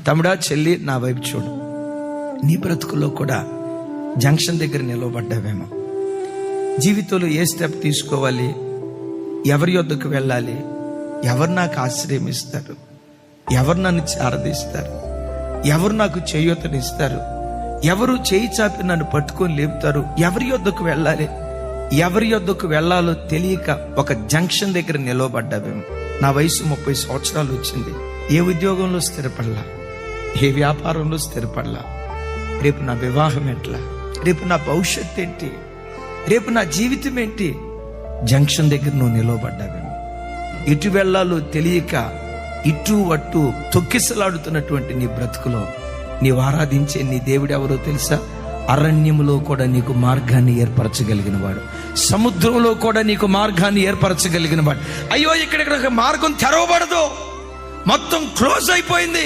తమ్ముడా, చెల్లి, నా వైపు చూడు. నీ బ్రతుకులో కూడా జంక్షన్ దగ్గర నిలవబడ్డావేమో. జీవితంలో ఏ స్టెప్ తీసుకోవాలి, ఎవరి యొద్దకు వెళ్ళాలి, ఎవరు నాకు ఆశ్రయం ఇస్తారు, ఎవరు నన్ను ఆరాధిస్తారు, ఎవరు నాకు చేయూతనిస్తారు, ఎవరు చేయి చాపి నన్ను పట్టుకొని లేపుతారు, ఎవరి యొద్దకు వెళ్ళాలి, ఎవరి యొద్దకు వెళ్ళాలో తెలియక ఒక జంక్షన్ దగ్గర నిలవబడ్డావేమో. నా వయసు 30 సంవత్సరాలు వచ్చింది. ఏ ఉద్యోగంలో స్థిరపడలా, ఏ వ్యాపారంలో స్థిరపడలా. రేపు నా వివాహం ఎట్లా, రేపు నా భవిష్యత్తు ఏంటి, రేపు నా జీవితం ఏంటి? జంక్షన్ దగ్గర నువ్వు నిలవబడ్డావేమో. ఇటు వెళ్ళాలో తెలియక ఇటు అటు తొక్కిసలాడుతున్నటువంటి నీ బ్రతుకులో నీవు ఆరాధించే నీ దేవుడు ఎవరో తెలుసా? అరణ్యములో కూడా నీకు మార్గాన్ని ఏర్పరచగలిగిన వాడు, సముద్రంలో కూడా నీకు మార్గాన్ని ఏర్పరచగలిగిన వాడు. అయ్యో, ఇక్కడ మార్గం తెరవబడదు, మొత్తం క్లోజ్ అయిపోయింది,